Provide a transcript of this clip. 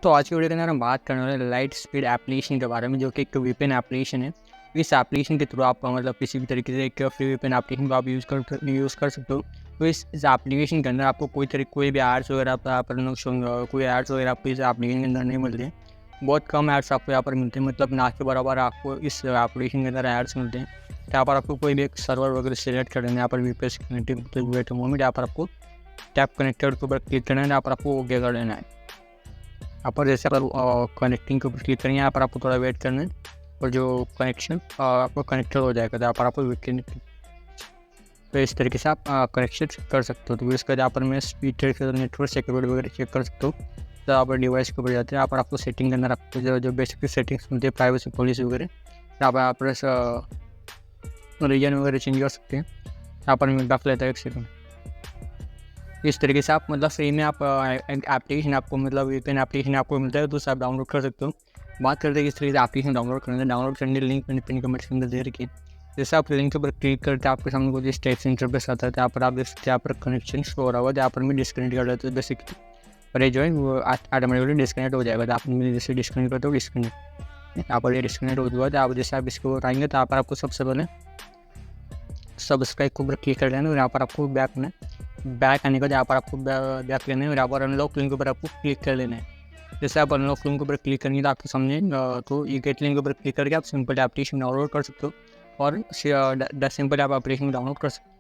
दोस्तों आज की वीडियो के अंदर हम बात करने वाले लाइट स्पीड एप्लीकेशन के बारे में, जो कि एक वीपीएन एप्लीकेशन है। इस एप्लीकेशन के थ्रू आप मतलब किसी भी तरीके से एक फ्री वीपीएन एप्लीकेशन को आप यूज़ कर सकते हो। तो इस एप्लीकेशन के अंदर आपको कोई भी एड्स वगैरह कोई एड्स वगैरह आपको इस एप्लीकेशन के अंदर नहीं मिलते हैं। बहुत कम एड्स आपको यहाँ पर मिलते हैं, मतलब ना के बराबर आपको इस एप्लीकेशन के अंदर एड्स मिलते हैं। यहाँ पर आपको कोई भी एक सर्वर वगैरह सेलेक्ट कर देना है। यहाँ पर वीपीएस कनेक्टिव मोमेंट यहाँ पर आपको टैप कनेक्टेड के ऊपर क्लिक करना है। यहाँ पर आपको ओके कर देना है। यहाँ पर जैसे आप कनेक्टिंग के ऊपर क्लिक करेंगे, यहाँ पर आपको थोड़ा वेट करना है और जो कनेक्शन आपको कनेक्टेड हो जाएगा, तो यहाँ पर आपको तो इस तरीके से आप कनेक्शन कर सकते हो। तो इसका यहाँ पर मैं स्पीड नेटवर्क सिक्योरिटी वगैरह चेक कर सकता हूँ। तो यहाँ पर डिवाइस के ऊपर जाते हैं, यहाँ पर आपको सेटिंग के अंदर आपको जो बेसिक सेटिंग्स मिलती है, प्राइवेसी पॉलिसी वगैरह, यहाँ पर आप रीजन वगैरह चेंज कर सकते हैं। यहाँ पर मैं रख लेता है 1 सेकंड। इस तरीके से आप मतलब फ्री में आप एप्लीकेशन आपको मतलब वीपीएन एप्लीकेशन आपको मिलता है, तो उसे आप डाउनलोड कर सकते हो। बात करते हैं किस तरीके से एप्लीकेशन डाउनलोड करने लिंक मैंने पिन कमेंट्स के अंदर दे रखी है। जैसे आप लिंक के ऊपर क्लिक करते हैं, आपके सामने कुछ इस टाइप से इंटरफेस आता है। यहाँ पर आप देखते हैं, यहाँ पर कनेक्शन शो हो रहा होगा, यहाँ पर मैं डिस्कनेक्ट कर देता हूँ बेसिकली, और ये जो है वो ऑटोमेटिकली डिस्कनेक्ट हो जाएगा। तो आप जैसे डिस्कनेक्ट करते हो डिस्कनेक्ट, यहाँ पर ये डिस्कनेक्ट हो जाएगा। आप जैसे आप इसके ऊपर आएंगे तो यहाँ पर आपको सबसे पहले सब्सक्राइब के ऊपर क्लिक कर देना और यहाँ पर आपको बैक आने का यहाँ पर आपको बैक लेना है और यहाँ पर अनलॉक लिंक के ऊपर आपको क्लिक कर लेना है। जैसे आप अनलॉक लिंक के ऊपर क्लिक करेंगे तो आपके सामने तो ये गेट लिंक के ऊपर क्लिक करके आप सिंपल एप्लीकेशन डाउनलोड कर सकते हो और सिंपल आप एप्लीकेशन डाउनलोड कर सकते हो।